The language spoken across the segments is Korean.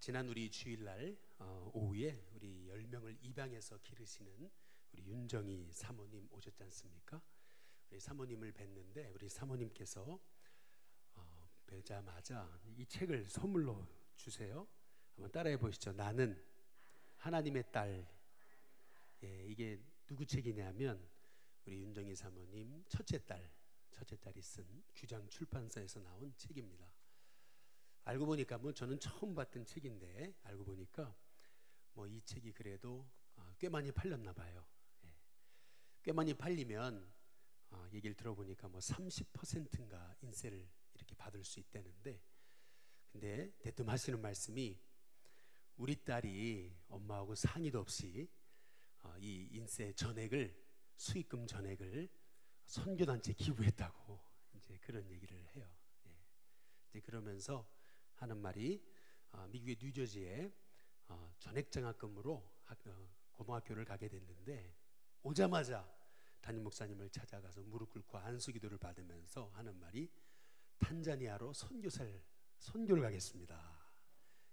지난 우리 주일날 오후에 우리 10명을 입양해서 기르시는 우리 윤정희 사모님 오셨지 않습니까? 우리 사모님을 뵀는데 우리 사모님께서 뵈자마자 이 책을 선물로 주세요. 한번 따라해 보시죠. 나는 하나님의 딸. 이게 누구 책이냐면 우리 윤정희 사모님 첫째 딸이 쓴 규장 출판사에서 나온 책입니다. 알고 보니까 저는 처음 봤던 책인데 알고 보니까 이 책이 그래도 꽤 많이 팔렸나 봐요. 꽤 많이 팔리면 얘기를 들어보니까 30%인가 인세를 이렇게 받을 수 있다는데, 근데 대뜸 하시는 말씀이 우리 딸이 엄마하고 상의도 없이 이 인세 전액을, 수익금 전액을 선교단체 기부했다고 이제 그런 얘기를 해요. 이제 그러면서 하는 말이 미국의 뉴저지에 전액장학금으로 고등학교를 가게 됐는데, 오자마자 담임 목사님을 찾아가서 무릎 꿇고 안수기도를 받으면서 하는 말이 탄자니아로 선교를 가겠습니다.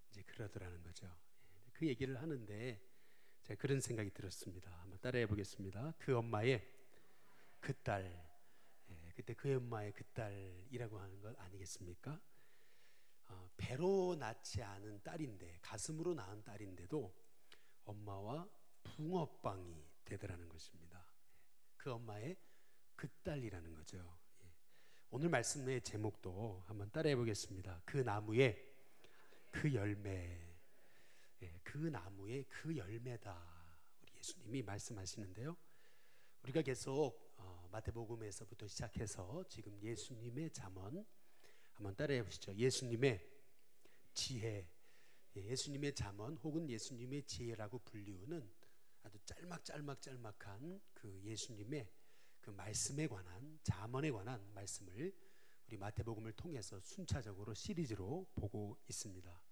이제 그러더라는 거죠. 그 얘기를 하는데 제가 그런 생각이 들었습니다. 한번 따라해 보겠습니다. 그 엄마의 그 딸, 그때 그 엄마의 그 딸이라고 하는 것 아니겠습니까? 배로 낳지 않은 딸인데, 가슴으로 낳은 딸인데도 엄마와 붕어빵이 되더라는 것입니다. 그 엄마의 그 딸이라는 거죠. 오늘 말씀의 제목도 한번 따라해 보겠습니다. 그 나무의 그 열매. 그 나무의 그 열매다, 우리 예수님이 말씀하시는데요. 우리가 계속 마태복음에서부터 시작해서 지금 예수님의 잠언 한번 따라해 보시죠. 예수님의 지혜, 예수님의 잠언 혹은 예수님의 지혜라고 불리우는 아주 짤막한 그 예수님의 그 말씀에 관한, 잠언에 관한 말씀을 우리 마태복음을 통해서 순차적으로 시리즈로 보고 있습니다.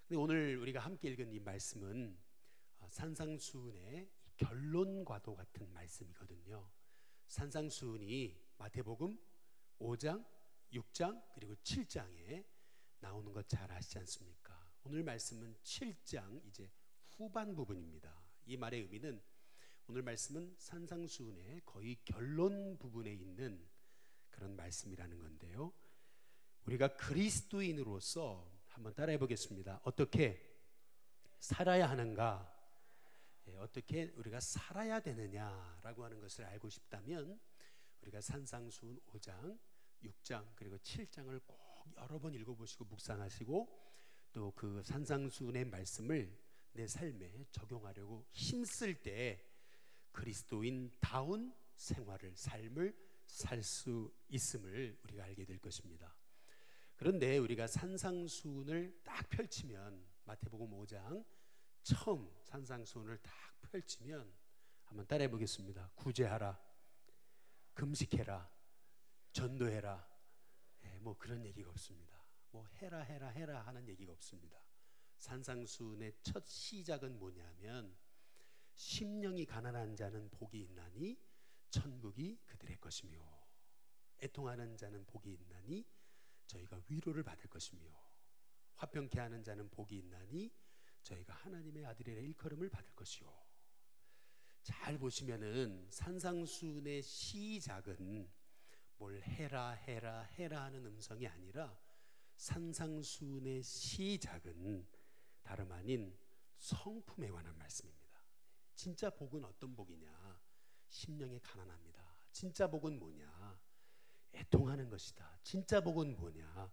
근데 오늘 우리가 함께 읽은 이 말씀은 산상수훈의 결론과도 같은 말씀이거든요. 산상수훈이 마태복음 5장, 6장 그리고 7장에 나오는 것 잘 아시지 않습니까? 오늘 말씀은 7장 이제 후반 부분입니다. 이 말의 의미는 오늘 말씀은 산상수훈의 거의 결론 부분에 있는 그런 말씀이라는 건데요. 우리가 그리스도인으로서 한번 따라해 보겠습니다. 어떻게 살아야 하는가? 어떻게 우리가 살아야 되느냐라고 하는 것을 알고 싶다면 우리가 산상수훈 5장, 6장 그리고 7장을 꼭 여러 번 읽어보시고 묵상하시고 또 그 산상수훈의 말씀을 내 삶에 적용하려고 힘쓸 때 그리스도인다운 생활을, 삶을 살 수 있음을 우리가 알게 될 것입니다. 그런데 우리가 산상수훈을 딱 펼치면, 마태복음 5장 처음 산상수훈을 딱 펼치면 한번 따라해 보겠습니다. 구제하라, 금식해라, 전도해라, 그런 얘기가 없습니다. 해라 하는 얘기가 없습니다. 산상수훈의 첫 시작은 뭐냐면 심령이 가난한 자는 복이 있나니 천국이 그들의 것이며, 애통하는 자는 복이 있나니 저희가 위로를 받을 것이며, 화평케 하는 자는 복이 있나니 저희가 하나님의 아들의 일컬음을 받을 것이요. 잘 보시면은 산상수훈의 시작은 뭘 해라 하는 음성이 아니라 산상수훈의 시작은 다름 아닌 성품에 관한 말씀입니다. 진짜 복은 어떤 복이냐? 심령이 가난합니다. 진짜 복은 뭐냐? 애통하는 것이다. 진짜 복은 뭐냐?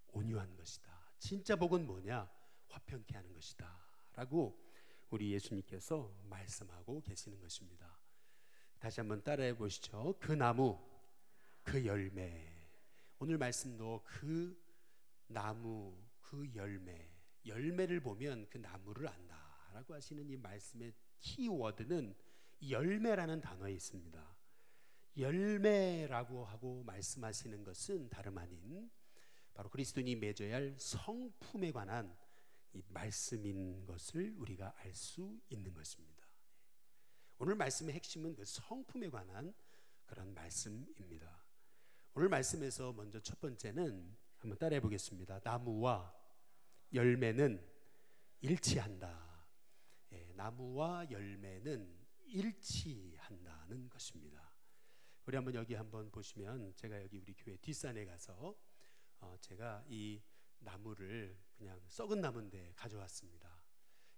온유한 것이다. 진짜 복은 뭐냐? 화평케 하는 것이다 라고 우리 예수님께서 말씀하고 계시는 것입니다. 다시 한번 따라해 보시죠. 그 나무, 그 열매. 오늘 말씀도 그 나무, 그 열매를 보면 그 나무를 안다 라고 하시는 이 말씀의 키워드는 열매라는 단어에 있습니다. 열매라고 하고 말씀하시는 것은 다름 아닌 바로 그리스도인이 맺어야 할 성품에 관한 이 말씀인 것을 우리가 알 수 있는 것입니다. 오늘 말씀의 핵심은 그 성품에 관한 그런 말씀입니다. 오늘 말씀에서 먼저 첫 번째는 한번 따라해 보겠습니다. 나무와 열매는 일치한다. 나무와 열매는 일치한다는 것입니다. 우리 한번 여기 한번 보시면, 제가 여기 우리 교회 뒷산에 가서 제가 이 나무를 그냥 썩은 나무인데 가져왔습니다.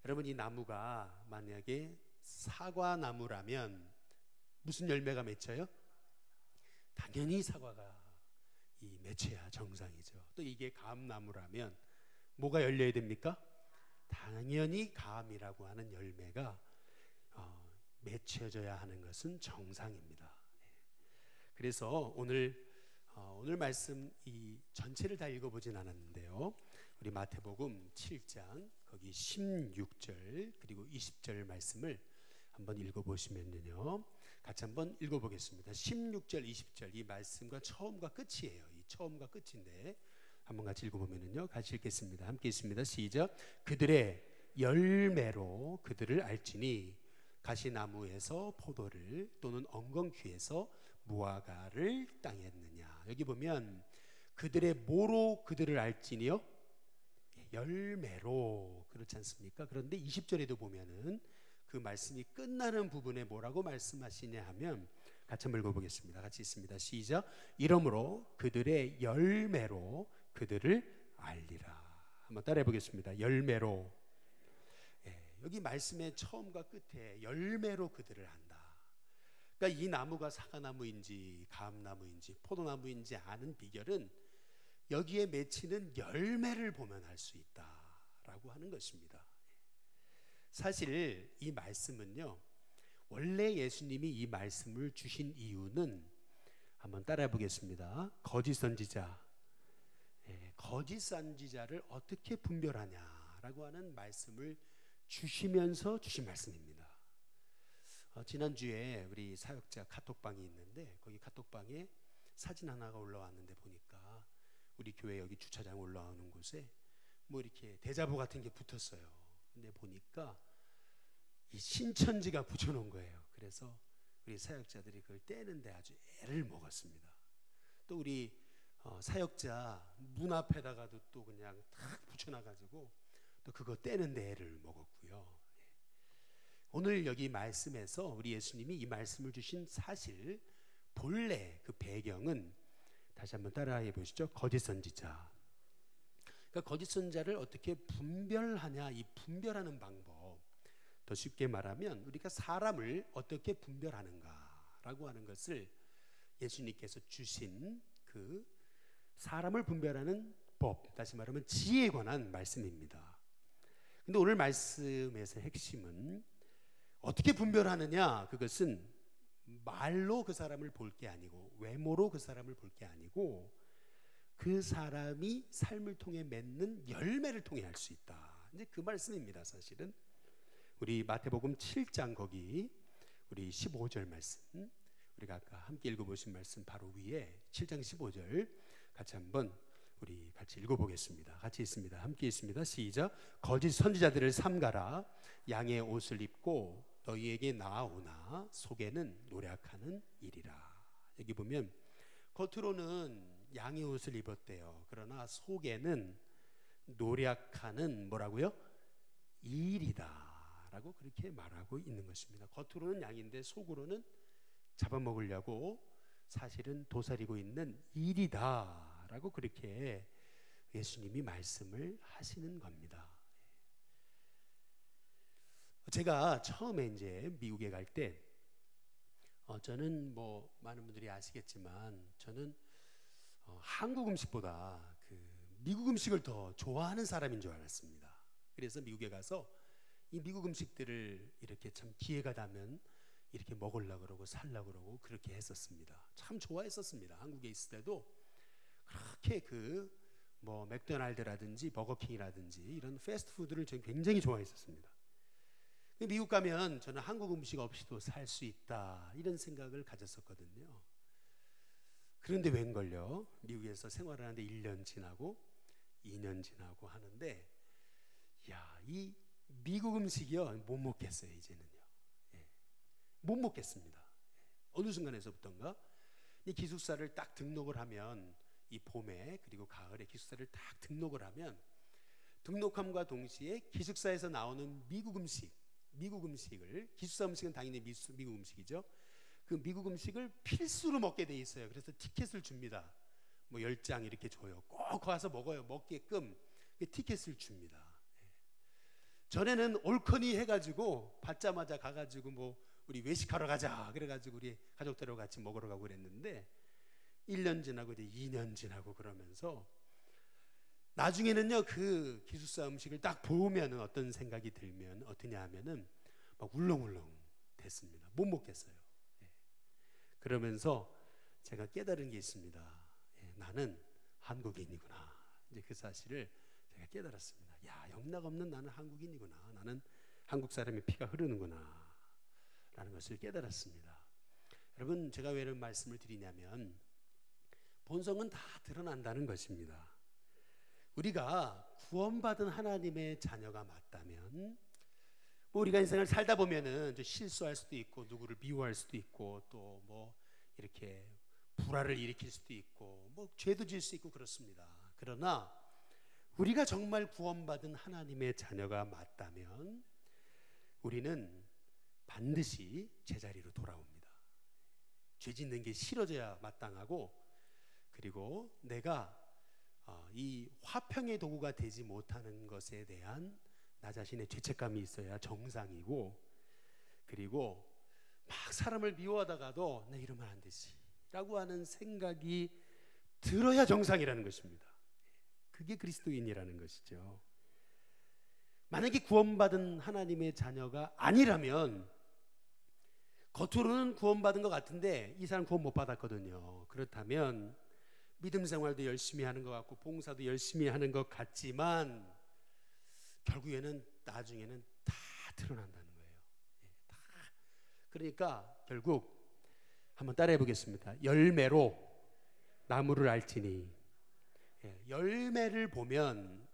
여러분, 이 나무가 만약에 사과나무라면 무슨 열매가 맺혀요? 당연히 사과가 맺혀야 정상이죠. 또 이게 감나무라면 뭐가 열려야 됩니까? 당연히 감이라고 하는 열매가 맺혀져야 하는 것은 정상입니다. 그래서 오늘 말씀 이 전체를 다 읽어보진 않았는데요, 우리 마태복음 7장 거기 16절 그리고 20절 말씀을 한번 읽어보시면요, 같이 한번 읽어보겠습니다. 16절 20절 이 말씀과 처음과 끝이에요. 이 처음과 끝인데 한번 같이 읽어보면요, 같이 읽겠습니다. 함께 읽습니다. 시작. 그들의 열매로 그들을 알지니 가시나무에서 포도를 또는 엉겅퀴에서 무화과를 따겠느냐. 여기 보면 그들의 뭐로 그들을 알지니요? 열매로. 그렇지 않습니까? 그런데 20절에도 보면은 그 말씀이 끝나는 부분에 뭐라고 말씀하시냐 하면, 같이 한번 읽어보겠습니다. 같이 있습니다. 시작. 이러므로 그들의 열매로 그들을 알리라. 한번 따라해 보겠습니다. 열매로. 여기 말씀의 처음과 끝에 열매로 그들을 안다. 그러니까 이 나무가 사과나무인지 감나무인지 포도나무인지 아는 비결은 여기에 맺히는 열매를 보면 알 수 있다라고 하는 것입니다. 사실 이 말씀은요, 원래 예수님이 이 말씀을 주신 이유는 한번 따라해 보겠습니다. 거짓 선지자, 거짓 선지자를 어떻게 분별하냐라고 하는 말씀을 주시면서 주신 말씀입니다. 지난주에 우리 사역자 카톡방이 있는데, 거기 카톡방에 사진 하나가 올라왔는데 보니까 우리 교회 여기 주차장 올라오는 곳에 뭐 이렇게 대자보 같은 게 붙었어요. 근데 보니까 이 신천지가 붙여놓은 거예요. 그래서 우리 사역자들이 그걸 떼는데 아주 애를 먹었습니다. 또 우리 사역자 문 앞에다가도 또 그냥 탁 붙여놔가지고 또 그거 떼는데 애를 먹었고요. 오늘 여기 말씀에서 우리 예수님이 이 말씀을 주신 사실, 본래 그 배경은 다시 한번 따라해 보시죠. 거짓 선지자. 그러니까 거짓 선지자를 어떻게 분별하냐, 이 분별하는 방법. 더 쉽게 말하면 우리가 사람을 어떻게 분별하는가라고 하는 것을 예수님께서 주신 그 사람을 분별하는 법, 다시 말하면 지혜에 관한 말씀입니다. 근데 오늘 말씀에서 핵심은 어떻게 분별하느냐, 그것은 말로 그 사람을 볼 게 아니고, 외모로 그 사람을 볼 게 아니고, 그 사람이 삶을 통해 맺는 열매를 통해 알 수 있다. 이제 그 말씀입니다. 사실은 우리 마태복음 7장 거기 우리 15절 말씀, 우리가 아까 함께 읽어보신 말씀 바로 위에 7장 15절 같이 한번 우리 같이 읽어보겠습니다. 같이 있습니다. 함께 있습니다. 시작. 거짓 선지자들을 삼가라. 양의 옷을 입고 너희에게 나아오나 속에는 노략하는 일이라. 여기 보면 겉으로는 양의 옷을 입었대요. 그러나 속에는 노략하는 뭐라고요? 일이다 라고 그렇게 말하고 있는 것입니다. 겉으로는 양인데 속으로는 잡아먹으려고 사실은 도사리고 있는 일이다 라고 그렇게 예수님이 말씀을 하시는 겁니다. 제가 처음에 이제 미국에 갈 때 저는 뭐 많은 분들이 아시겠지만 저는 한국 음식보다 그 미국 음식을 더 좋아하는 사람인 줄 알았습니다. 그래서 미국에 가서 이 미국 음식들을 이렇게 참 기회가 나면 이렇게 먹으려고 그러고 살려고 그러고 그렇게 했었습니다. 참 좋아했었습니다. 한국에 있을 때도 그렇게 그 뭐 맥도날드라든지 버거킹이라든지 이런 패스트푸드를 저는 굉장히 좋아했었습니다. 미국 가면 저는 한국 음식 없이도 살 수 있다 이런 생각을 가졌었거든요. 그런데 웬걸요, 미국에서 생활하는데 1년 지나고 2년 지나고 하는데 야, 이 미국 음식이요 못 먹겠어요. 이제는요. 못 먹겠습니다. 어느 순간에서부터인가 이 기숙사를 딱 등록을 하면, 이 봄에 그리고 가을에 기숙사를 딱 등록을 하면 등록함과 동시에 기숙사에서 나오는 미국 음식을, 기숙사 음식은 당연히 미국 음식이죠. 그 미국 음식을 필수로 먹게 돼 있어요. 그래서 티켓을 줍니다. 뭐 10장 이렇게 줘요. 꼭 가서 먹어요. 먹게끔 티켓을 줍니다. 전에는 올커니 해가지고 받자마자 가가지고 뭐 우리 외식하러 가자 그래가지고 우리 가족들하고 같이 먹으러 가고 그랬는데 1년 지나고 이제 2년 지나고 그러면서 나중에는요, 그 기숙사 음식을 딱 보면은 어떤 생각이 들면 어떠냐 하면은 막 울렁울렁 됐습니다. 못 먹겠어요. 그러면서 제가 깨달은 게 있습니다. 나는 한국인이구나. 이제 그 사실을 제가 깨달았습니다. 야, 영락없는 나는 한국인이구나. 나는 한국 사람의 피가 흐르는구나. 라는 것을 깨달았습니다. 여러분, 제가 왜 이런 말씀을 드리냐면 본성은 다 드러난다는 것입니다. 우리가 구원받은 하나님의 자녀가 맞다면 뭐 우리가 인생을 살다 보면은 좀 실수할 수도 있고 누구를 미워할 수도 있고 또 뭐 이렇게 불화를 일으킬 수도 있고 뭐 죄도 질 수 있고 그렇습니다. 그러나 우리가 정말 구원받은 하나님의 자녀가 맞다면 우리는 반드시 제자리로 돌아옵니다. 죄 짓는 게 싫어져야 마땅하고, 그리고 내가 이 화평의 도구가 되지 못하는 것에 대한 나 자신의 죄책감이 있어야 정상이고, 그리고 막 사람을 미워하다가도 내 이러면 안 되지 라고 하는 생각이 들어야 정상이라는 것입니다. 그게 그리스도인이라는 것이죠. 만약에 구원받은 하나님의 자녀가 아니라면 겉으로는 구원받은 것 같은데 이 사람 구원 못 받았거든요. 그렇다면 믿음 생활도 열심히 하는 것 같고 봉사도 열심히 하는 것 같지만 결국에는 나중에는 다 드러난다는 거예요. 다. 그러니까 결국 한번 따라해 보겠습니다. 열매로 나무를 알지니. 열매를 보면,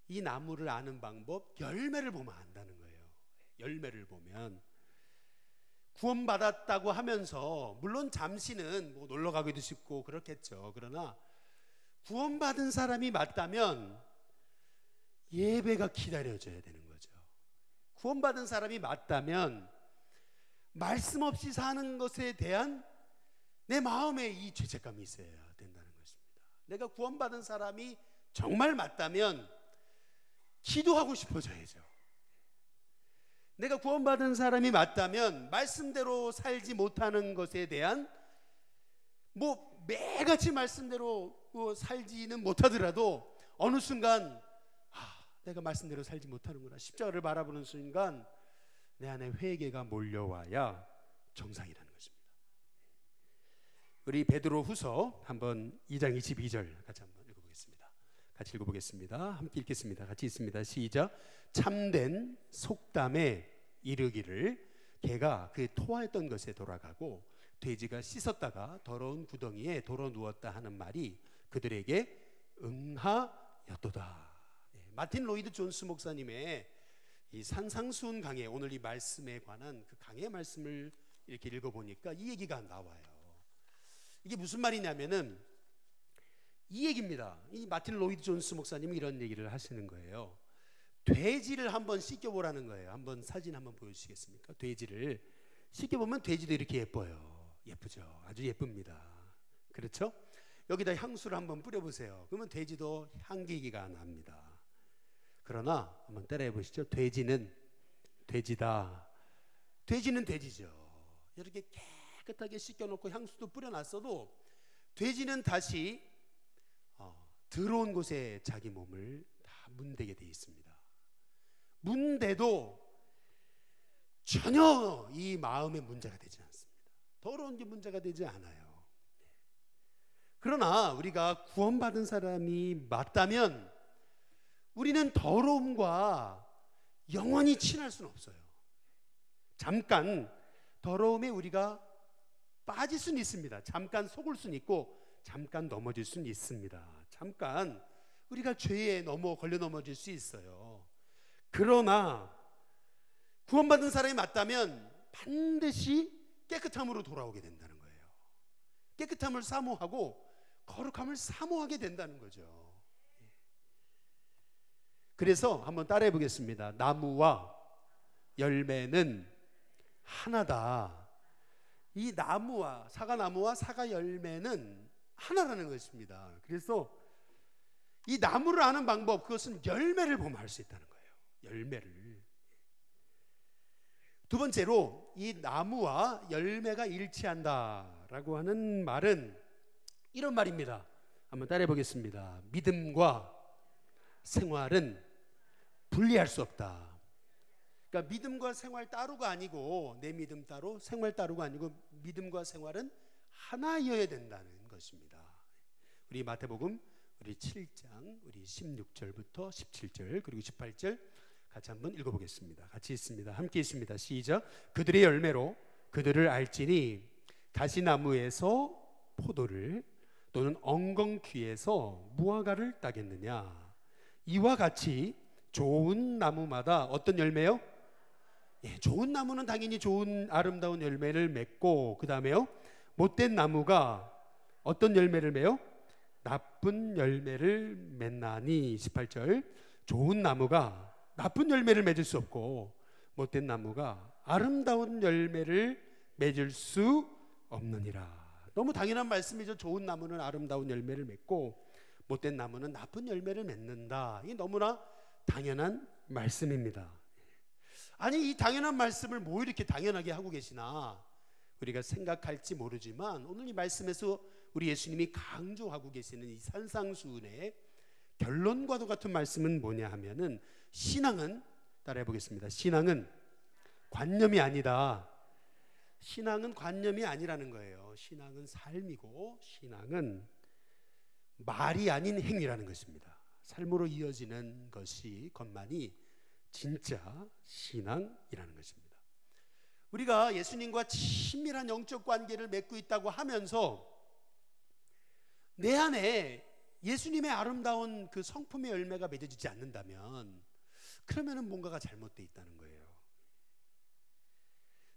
이 나무를 아는 방법, 열매를 보면 안다는 거예요. 열매를 보면 구원받았다고 하면서 물론 잠시는 뭐 놀러 가기도 싶고 그렇겠죠. 그러나 구원받은 사람이 맞다면 예배가 기다려져야 되는 거죠. 구원받은 사람이 맞다면 말씀 없이 사는 것에 대한 내 마음에 이 죄책감이 있어야 된다는 것입니다. 내가 구원받은 사람이 정말 맞다면 기도하고 싶어져야죠. 내가 구원받은 사람이 맞다면 말씀대로 살지 못하는 것에 대한 뭐 매같이 말씀대로 살지는 못하더라도 어느 순간 내가 말씀대로 살지 못하는구나, 십자가를 바라보는 순간 내 안에 회개가 몰려와야 정상이라는 것입니다. 우리 베드로 후서 한번 2장 22절 같이 한번 읽어보겠습니다. 같이 읽어보겠습니다. 함께 읽겠습니다. 같이 읽습니다. 시작. 참된 속담에 이르기를 개가 그 토하였던 것에 돌아가고 돼지가 씻었다가 더러운 구덩이에 돌아 누웠다 하는 말이 그들에게 응하였도다. 마틴 로이드 존스 목사님의 이 산상수훈 강해, 오늘 이 말씀에 관한 그 강해 말씀을 이렇게 읽어보니까 이 얘기가 나와요. 이게 무슨 말이냐면은 이 얘기입니다. 이 마틴 로이드 존스 목사님이 이런 얘기를 하시는 거예요. 돼지를 한번 씻겨보라는 거예요. 한번 사진 한번 보여주시겠습니까? 돼지를 씻겨보면 돼지도 이렇게 예뻐요. 예쁘죠? 아주 예쁩니다. 그렇죠? 여기다 향수를 한번 뿌려보세요. 그러면 돼지도 향기가 납니다. 그러나 한번 따라해 보시죠. 돼지는 돼지다. 돼지는 돼지죠. 이렇게 깨끗하게 씻겨놓고 향수도 뿌려놨어도 돼지는 다시 더러운 곳에 자기 몸을 다 문대게 되어 있습니다. 문대도 전혀 이 마음의 문제가 되지 않습니다. 더러운 게 문제가 되지 않아요. 그러나 우리가 구원받은 사람이 맞다면 우리는 더러움과 영원히 친할 수는 없어요. 잠깐 더러움에 우리가 빠질 수는 있습니다. 잠깐 속을 수는 있고 잠깐 넘어질 수는 있습니다. 잠깐 우리가 죄에 걸려 넘어질 수 있어요. 그러나 구원받은 사람이 맞다면 반드시 깨끗함으로 돌아오게 된다는 거예요. 깨끗함을 사모하고 거룩함을 사모하게 된다는 거죠. 그래서 한번 따라해 보겠습니다. 나무와 열매는 하나다. 이 나무와 사과나무와 사과 열매는 하나라는 것입니다. 그래서 이 나무를 아는 방법, 그것은 열매를 보면 알 수 있다는 거예요. 열매를. 두 번째로 이 나무와 열매가 일치한다라고 하는 말은 이런 말입니다. 한번 따라해 보겠습니다. 믿음과 생활은 분리할 수 없다. 그러니까 믿음과 생활 따로가 아니고, 내 믿음 따로 생활 따로가 아니고, 믿음과 생활은 하나여야 된다는 것입니다. 우리 마태복음 우리 7장 우리 16절부터 17절 그리고 18절 같이 한번 읽어보겠습니다. 같이 있습니다. 함께 있습니다. 시작. 그들의 열매로 그들을 알지니 가시나무에서 포도를 또는 엉겅퀴에서 무화과를 따겠느냐. 이와 같이 좋은 나무마다 어떤 열매요? 좋은 나무는 당연히 좋은 아름다운 열매를 맺고, 그 다음에요 못된 나무가 어떤 열매를 맺어요? 나쁜 열매를 맺나니. 18절. 좋은 나무가 나쁜 열매를 맺을 수 없고, 못된 나무가 아름다운 열매를 맺을 수 없느니라. 너무 당연한 말씀이죠. 좋은 나무는 아름다운 열매를 맺고 못된 나무는 나쁜 열매를 맺는다. 이게 너무나 당연한 말씀입니다. 아니, 이 당연한 말씀을 뭐 이렇게 당연하게 하고 계시나 우리가 생각할지 모르지만, 오늘 이 말씀에서 우리 예수님이 강조하고 계시는 이 산상수훈의 결론과도 같은 말씀은 뭐냐 하면은, 신앙은, 따라해 보겠습니다. 신앙은 관념이 아니다. 신앙은 관념이 아니라는 거예요. 신앙은 삶이고, 신앙은 말이 아닌 행위라는 것입니다. 삶으로 이어지는 것이 것만이 진짜 신앙이라는 것입니다. 우리가 예수님과 친밀한 영적 관계를 맺고 있다고 하면서 내 안에 예수님의 아름다운 그 성품의 열매가 맺어지지 않는다면, 그러면은 뭔가가 잘못되어 있다는 거예요.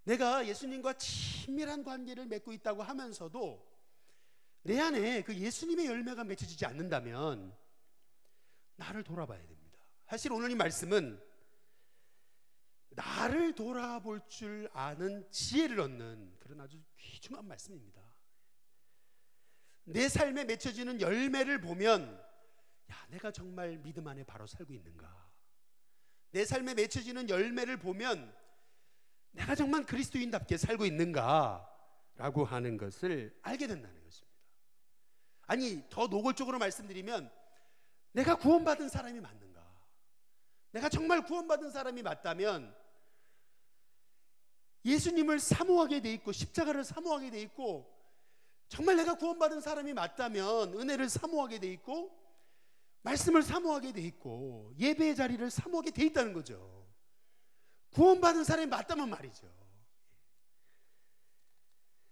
내가 예수님과 친밀한 관계를 맺고 있다고 하면서도 내 안에 그 예수님의 열매가 맺혀지지 않는다면 나를 돌아봐야 됩니다. 사실 오늘 이 말씀은 나를 돌아볼 줄 아는 지혜를 얻는 그런 아주 귀중한 말씀입니다. 내 삶에 맺혀지는 열매를 보면, 야, 내가 정말 믿음 안에 바로 살고 있는가? 내 삶에 맺혀지는 열매를 보면 내가 정말 그리스도인답게 살고 있는가? 라고 하는 것을 알게 된다는 것입니다. 아니, 더 노골적으로 말씀드리면, 내가 구원받은 사람이 맞는가? 내가 정말 구원받은 사람이 맞다면 예수님을 사모하게 돼 있고, 십자가를 사모하게 돼 있고, 정말 내가 구원받은 사람이 맞다면 은혜를 사모하게 돼 있고, 말씀을 사모하게 돼 있고, 예배의 자리를 사모하게 돼 있다는 거죠. 구원받은 사람이 맞다면 말이죠.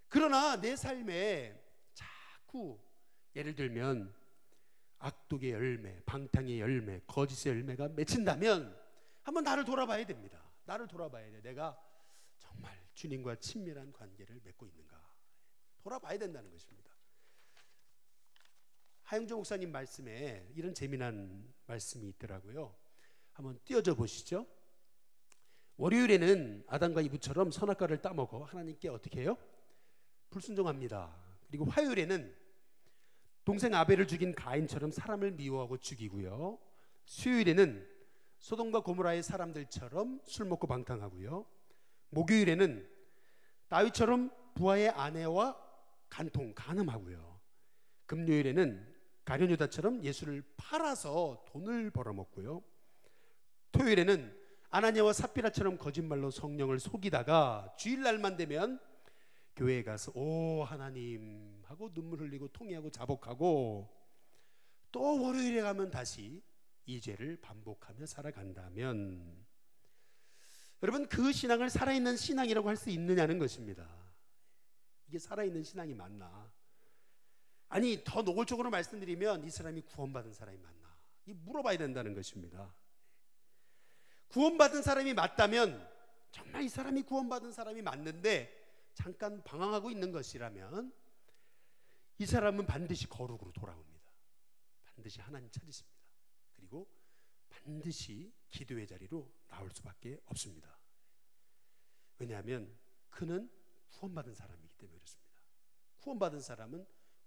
그러나 내 삶에 자꾸 예를 들면 악독의 열매, 방탕의 열매, 거짓의 열매가 맺힌다면 한번 나를 돌아봐야 됩니다. 나를 돌아봐야 돼. 내가 정말 주님과 친밀한 관계를 맺고 있는가? 돌아봐야 된다는 것입니다. 하영조 목사님 말씀에 이런 재미난 말씀이 있더라고요. 한번 띄워줘 보시죠. 월요일에는 아담과 이브처럼 선악과를 따먹어 하나님께 어떻게 해요? 불순종합니다. 그리고 화요일에는 동생 아벨을 죽인 가인처럼 사람을 미워하고 죽이고요. 수요일에는 소돔과 고모라의 사람들처럼 술 먹고 방탕하고요. 목요일에는 다윗처럼 부하의 아내와 간음하고요. 금요일에는 가룟유다처럼 예수를 팔아서 돈을 벌어먹고요. 토요일에는 아나니아와 삽비라처럼 거짓말로 성령을 속이다가 주일날만 되면 교회에 가서 오 하나님 하고 눈물 흘리고 통회하고 자복하고, 또 월요일에 가면 다시 이 죄를 반복하며 살아간다면, 여러분, 그 신앙을 살아있는 신앙이라고 할 수 있느냐는 것입니다. 이게 살아있는 신앙이 맞나? 아니, 더 노골적으로 말씀드리면 이 사람이 구원받은 사람이 맞나? 이 물어봐야 된다는 것입니다. 구원받은 사람이 맞다면, 정말 이 사람이 구원받은 사람이 맞는데 잠깐 방황하고 있는 것이라면, 이 사람은 반드시 거룩으로 돌아옵니다. 반드시 하나님 찾으십니다. 그리고 반드시 기도의 자리로 나올 수밖에 없습니다. 왜냐하면 그는 구원받은 사람이기 때문에 그렇습니다. 구원받은 사람은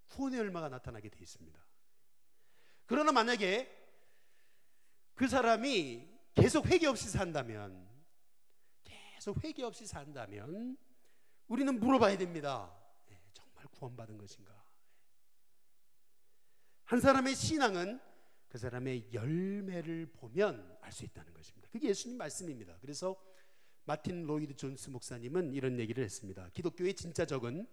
구원의 열매가 나타나게 되어 있습니다. 그러나 만약에 그 사람이 계속 회개 없이 산다면, 우리는 물어봐야 됩니다. 정말 구원받은 것인가? 한 사람의 신앙은 그 사람의 열매를 보면 알 수 있다는 것입니다. 그게 예수님 말씀입니다. 그래서 마틴 로이드 존스 목사님은 이런 얘기를 했습니다. 기독교의 진짜 적은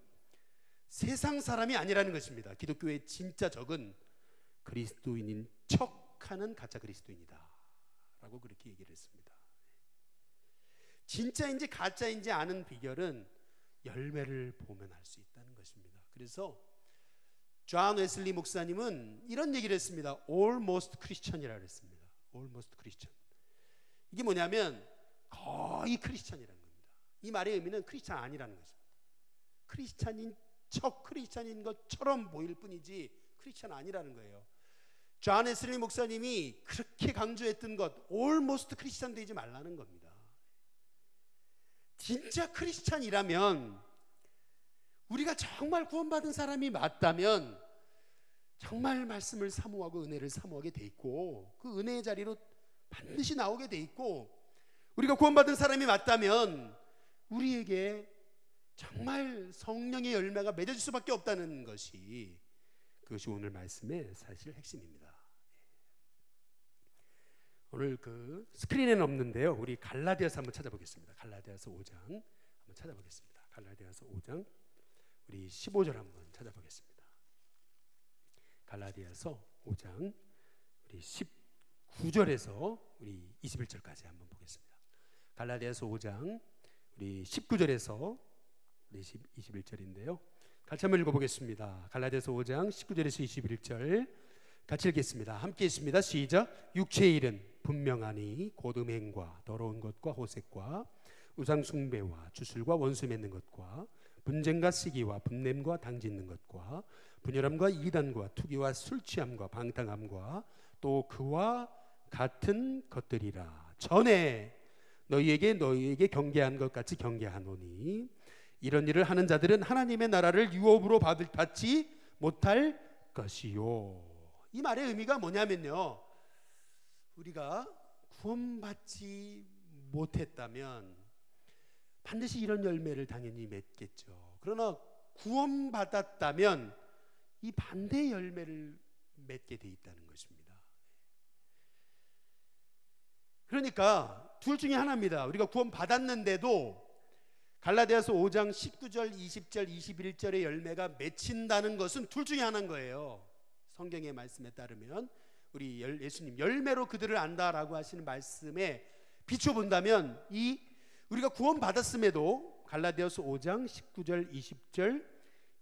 세상 사람이 아니라는 것입니다. 기독교의 진짜 적은 그리스도인인 척하는 가짜 그리스도인이다 라고 그렇게 얘기를 했습니다. 진짜인지 가짜인지 아는 비결은 열매를 보면 알 수 있다는 것입니다. 그래서 존 웨슬리 목사님은 이런 얘기를 했습니다. Almost Christian이라고 했습니다. Almost Christian. 이게 뭐냐면 거의 크리스찬이라는 겁니다. 이 말의 의미는 크리스찬 아니라는 것입니다. 크리스찬인 척, 크리스찬인 것처럼 보일 뿐이지 크리스찬 아니라는 거예요. 존 웨슬리 목사님이 그렇게 강조했던 것, Almost 크리스찬 되지 말라는 겁니다. 진짜 크리스찬이라면, 우리가 정말 구원받은 사람이 맞다면 정말 말씀을 사모하고 은혜를 사모하게 돼 있고, 그 은혜의 자리로 반드시 나오게 돼 있고, 우리가 구원받은 사람이 맞다면 우리에게 정말 성령의 열매가 맺어질 수밖에 없다는 것이, 그것이 오늘 말씀의 사실 핵심입니다. 오늘 그 스크린에는 없는데요, 우리 갈라디아서 한번 찾아보겠습니다. 갈라디아서 5장 한번 찾아보겠습니다. 갈라디아서 5장 우리 15절 한번 찾아보겠습니다. 갈라디아서 5장 우리 19절에서 우리 21절까지 한번 보겠습니다. 갈라디아서 5장 우리 19절에서 우리 21절인데요. 같이 한번 읽어보겠습니다. 갈라디아서 5장 19절에서 21절 같이 읽겠습니다. 함께 읽습니다. 시작. 육체의 일은 분명하니 곧 음행과 더러운 것과 호색과 우상 숭배와 주술과 원수 맺는 것과 분쟁과 시기와 분냄과 당짓는 것과 분열함과 이단과 투기와 술취함과 방탕함과 또 그와 같은 것들이라. 전에 너희에게 경계한 것 같이 경계하노니 이런 일을 하는 자들은 하나님의 나라를 유업으로 받지 못할 것이요. 이 말의 의미가 뭐냐면요, 우리가 구원받지 못했다면 반드시 이런 열매를 당연히 맺겠죠. 그러나 구원받았다면 이 반대의 열매를 맺게 돼 있다는 것입니다. 그러니까 둘 중에 하나입니다. 우리가 구원받았는데도 갈라디아서 5장 19절, 20절, 21절의 열매가 맺힌다는 것은 둘 중에 하나인 거예요. 성경의 말씀에 따르면 우리 예수님 열매로 그들을 안다라고 하시는 말씀에 비춰본다면, 이 우리가 구원받았음에도 갈라디아서 5장 19절, 20절,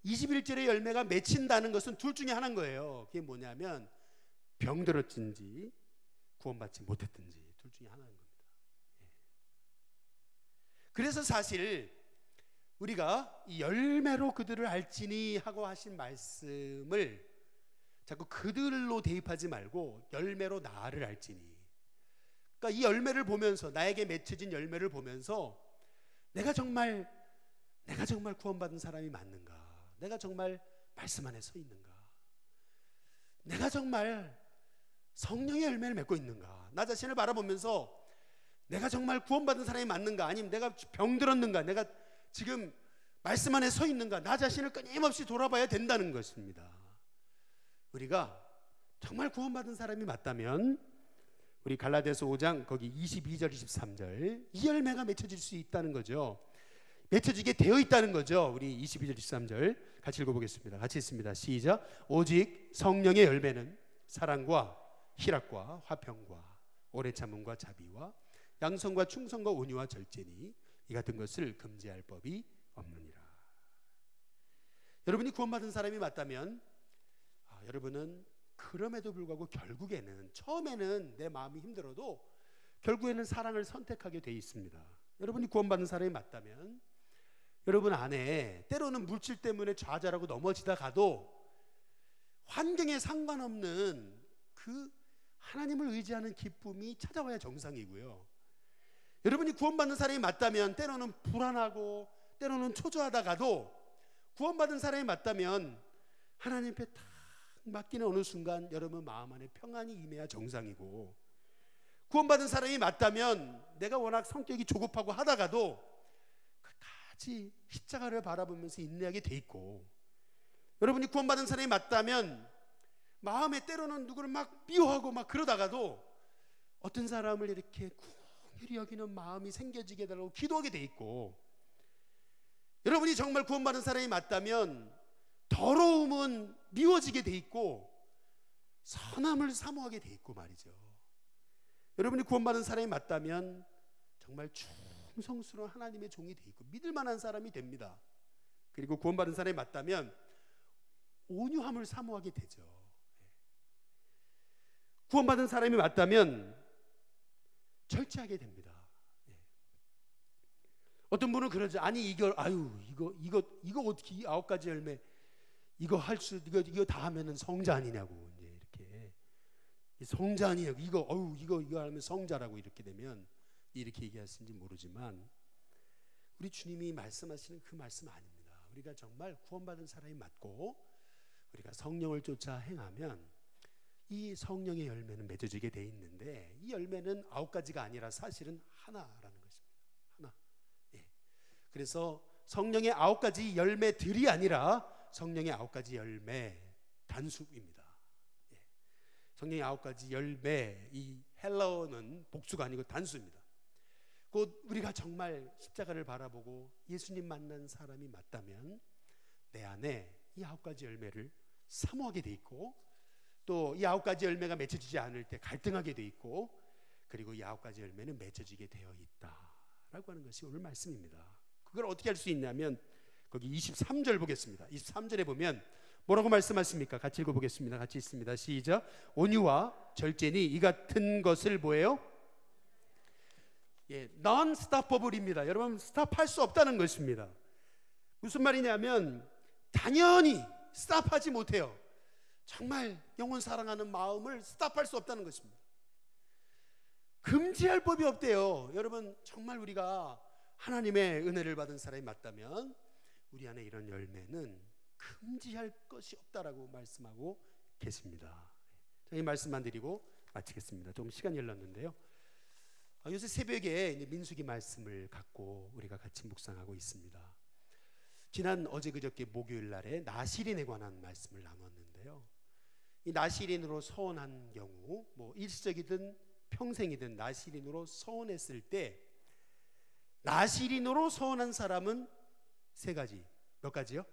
21절의 열매가 맺힌다는 것은 둘 중에 하나인 거예요. 그게 뭐냐면 병들었든지 구원받지 못했든지 둘 중에 하나인 겁니다. 그래서 사실 우리가 이 열매로 그들을 알지니 하고 하신 말씀을 자꾸 그들로 대입하지 말고 열매로 나를 알지니, 그러니까 이 열매를 보면서, 나에게 맺혀진 열매를 보면서 내가 정말 구원받은 사람이 맞는가? 내가 정말 말씀 안에 서 있는가? 내가 정말 성령의 열매를 맺고 있는가? 나 자신을 바라보면서 내가 정말 구원받은 사람이 맞는가? 아니면 내가 병들었는가? 내가 지금 말씀 안에 서 있는가? 나 자신을 끊임없이 돌아봐야 된다는 것입니다. 우리가 정말 구원받은 사람이 맞다면 우리 갈라디아서 5장 거기 22절 23절 이 열매가 맺혀질 수 있다는 거죠. 맺혀지게 되어 있다는 거죠. 우리 22절 23절 같이 읽어보겠습니다. 같이 읽습니다. 시작. 오직 성령의 열매는 사랑과 희락과 화평과 오래 참음과 자비와 양선과 충성과 온유와 절제니 이 같은 것을 금지할 법이 없느니라. 여러분이 구원받은 사람이 맞다면 여러분은 그럼에도 불구하고 결국에는, 처음에는 내 마음이 힘들어도 결국에는 사랑을 선택하게 돼 있습니다. 여러분이 구원받은 사람이 맞다면 여러분 안에 때로는 물질 때문에 좌절하고 넘어지다가도 환경에 상관없는 그 하나님을 의지하는 기쁨이 찾아와야 정상이고요. 여러분이 구원받는 사람이 맞다면 때로는 불안하고 때로는 초조하다가도 구원받은 사람이 맞다면 하나님 앞에 딱 맡기는 어느 순간 여러분 마음 안에 평안이 임해야 정상이고, 구원받은 사람이 맞다면 내가 워낙 성격이 조급하고 하다가도 끝까지 십자가를 바라보면서 인내하게 돼 있고, 여러분이 구원받은 사람이 맞다면 마음에 때로는 누구를 막 미워하고 막 그러다가도 어떤 사람을 이렇게 긍휼히 여기는 마음이 생겨지게 달라고 기도하게 돼 있고, 여러분이 정말 구원받은 사람이 맞다면 더러움은 미워지게 돼 있고 선함을 사모하게 돼 있고 말이죠. 여러분이 구원받은 사람이 맞다면 정말 충성스러운 하나님의 종이 돼 있고 믿을 만한 사람이 됩니다. 그리고 구원받은 사람이 맞다면 온유함을 사모하게 되죠. 구원받은 사람이 맞다면 절제하게 됩니다. 어떤 분은 그러죠. 아니 이거 어떻게 이 9가지 열매 이거 다 하면은 성자 아니냐고, 이제 이렇게 성자 아니냐고, 이거 하면 성자라고 이렇게 되면 이렇게 얘기하시는지 모르지만 우리 주님이 말씀하시는 그 말씀 아닙니다. 우리가 정말 구원받은 사람이 맞고 우리가 성령을 쫓아 행하면 이 성령의 열매는 맺어지게 돼 있는데, 이 열매는 9가지가 아니라 사실은 하나라는 것입니다. 하나. 예. 그래서 성령의 9가지 열매들이 아니라 성령의 9가지 열매 단수입니다. 예. 성령의 9가지 열매, 이 헬라어는 복수가 아니고 단수입니다. 곧 우리가 정말 십자가를 바라보고 예수님 만난 사람이 맞다면 내 안에 이 9가지 열매를 사모하게 돼 있고, 또 이 9가지 열매가 맺혀지지 않을 때 갈등하게 돼 있고, 그리고 이 9가지 열매는 맺혀지게 되어 있다라고 하는 것이 오늘 말씀입니다. 그걸 어떻게 할 수 있냐면 거기 23절 보겠습니다. 23절에 보면 뭐라고 말씀하십니까? 같이 읽어보겠습니다. 같이 있습니다. 시작. 온유와 절제니 이 같은 것을 뭐예요? 예, non-stoppable입니다. 여러분, 스탑할 수 없다는 것입니다. 무슨 말이냐면 당연히 스탑하지 못해요. 정말 영혼 사랑하는 마음을 스탑할 수 없다는 것입니다. 금지할 법이 없대요. 여러분, 정말 우리가 하나님의 은혜를 받은 사람이 맞다면 우리 안에 이런 열매는 금지할 것이 없다라고 말씀하고 계십니다. 이 말씀만 드리고 마치겠습니다. 좀 시간이 흘렀는데요. 요새 새벽에 민수기 말씀을 갖고 우리가 같이 묵상하고 있습니다. 지난 어제 그저께 목요일 날에 나실인에 관한 말씀을 나눴는데요. 이 나실인으로 서원한 경우, 뭐 일시적이든 평생이든 나실인으로 서원했을 때, 나실인으로 서원한 사람은 세 가지. 몇 가지요?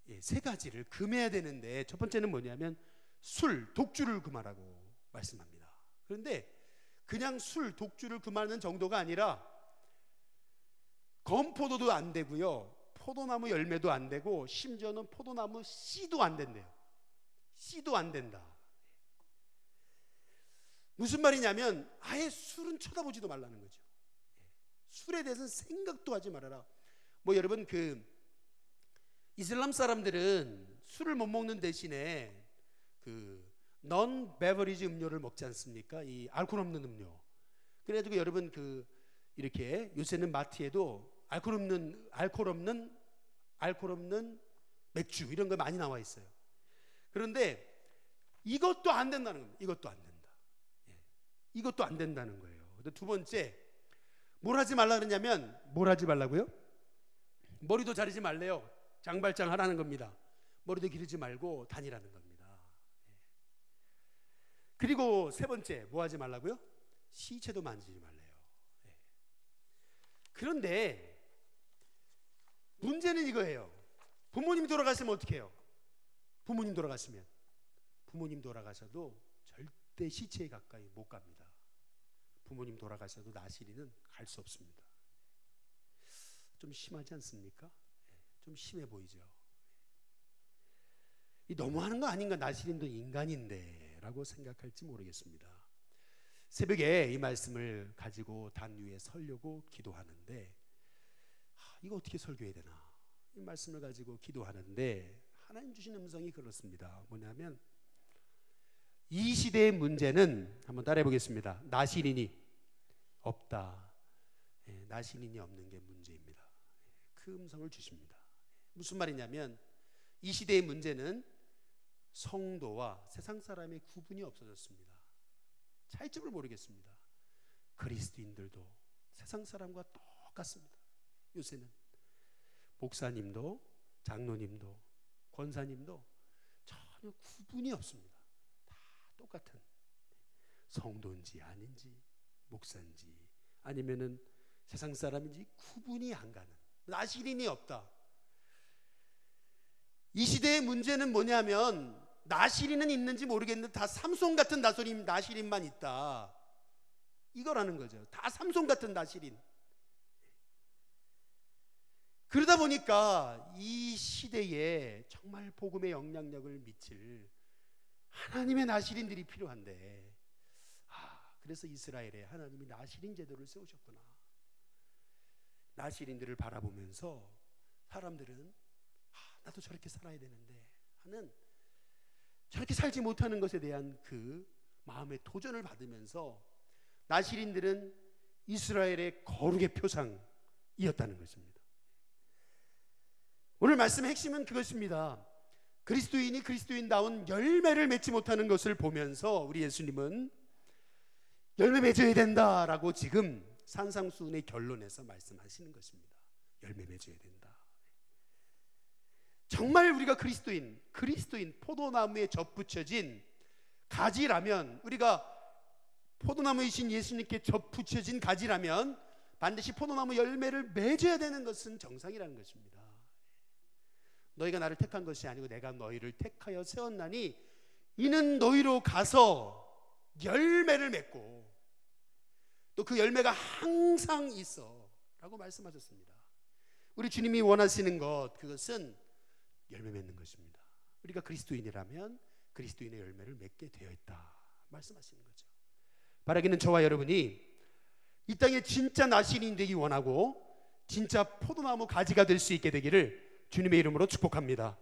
예, 세 가지를 금해야 되는데, 첫 번째는 뭐냐면 술, 독주를 금하라고 말씀합니다. 그런데 그냥 술, 독주를 금하는 정도가 아니라 건포도도 안 되고요, 포도나무 열매도 안 되고, 심지어는 포도나무 씨도 안 된대요. 씨도 안 된다. 무슨 말이냐면 아예 술은 쳐다보지도 말라는 거죠. 술에 대해서는 생각도 하지 말아라. 뭐 여러분, 그 이슬람 사람들은 술을 못 먹는 대신에 그 non beverage 음료를 먹지 않습니까? 이 알코올 없는 음료. 그래가지고 여러분, 그 이렇게 요새는 마트에도 알코올 없는 맥주 이런 거 많이 나와 있어요. 그런데 이것도 안 된다는 겁니다. 이것도 안 된다. 예. 이것도 안 된다는 거예요. 두 번째, 뭘 하지 말라 그러냐면, 뭘 하지 말라고요? 머리도 자르지 말래요. 장발장 하라는 겁니다. 머리도 기르지 말고 다니라는 겁니다. 예. 그리고 세 번째, 뭐 하지 말라고요? 시체도 만지지 말래요. 예. 그런데 문제는 이거예요. 부모님이 돌아가시면 어떻게 해요? 부모님 돌아가셔도 절대 시체에 가까이 못 갑니다. 부모님 돌아가셔도 나실이는 갈 수 없습니다. 좀 심하지 않습니까? 좀 심해 보이죠. 이 너무하는 거 아닌가? 나실인도 인간인데 라고 생각할지 모르겠습니다. 새벽에 이 말씀을 가지고 단 위에 서려고 기도하는데, 이거 어떻게 설교해야 되나? 이 말씀을 가지고 기도하는데 하나님 주신 음성이 그렇습니다. 뭐냐면 이 시대의 문제는 한번 따라해 보겠습니다. 나시린이 없다. 나시린이 없는 게 문제입니다. 그 음성을 주십니다. 무슨 말이냐면 이 시대의 문제는 성도와 세상 사람의 구분이 없어졌습니다. 차이점을 모르겠습니다. 그리스도인들도 세상 사람과 똑같습니다. 요새는 목사님도 장로님도 권사님도 전혀 구분이 없습니다. 다 똑같은 성도인지 아닌지 목사인지 아니면은 세상 사람인지 구분이 안 가는 나시린이 없다. 이 시대의 문제는 뭐냐면 나시린은 있는지 모르겠는데 다 삼손 같은 나시린만 있다. 이거라는 거죠. 다 삼손 같은 나시린. 그러다 보니까 이 시대에 정말 복음의 영향력을 미칠 하나님의 나시린들이 필요한데, 그래서 이스라엘에 하나님이 나시린 제도를 세우셨구나. 나시린들을 바라보면서 사람들은 나도 저렇게 살아야 되는데 하는, 저렇게 살지 못하는 것에 대한 그 마음의 도전을 받으면서 나시린들은 이스라엘의 거룩의 표상이었다는 것입니다. 오늘 말씀의 핵심은 그것입니다. 그리스도인이 그리스도인다운 열매를 맺지 못하는 것을 보면서 우리 예수님은 열매 맺어야 된다라고 지금 산상수훈의 결론에서 말씀하시는 것입니다. 열매 맺어야 된다. 정말 우리가 그리스도인 포도나무에 접붙여진 가지라면, 우리가 포도나무이신 예수님께 접붙여진 가지라면 반드시 포도나무 열매를 맺어야 되는 것은 정상이라는 것입니다. 너희가 나를 택한 것이 아니고 내가 너희를 택하여 세웠나니 이는 너희로 가서 열매를 맺고 또 그 열매가 항상 있어 라고 말씀하셨습니다. 우리 주님이 원하시는 것, 그것은 열매 맺는 것입니다. 우리가 그리스도인이라면 그리스도인의 열매를 맺게 되어 있다 말씀하시는 거죠. 바라기는 저와 여러분이 이 땅에 진짜 나시린이 되기 원하고 진짜 포도나무 가지가 될 수 있게 되기를 주님의 이름으로 축복합니다.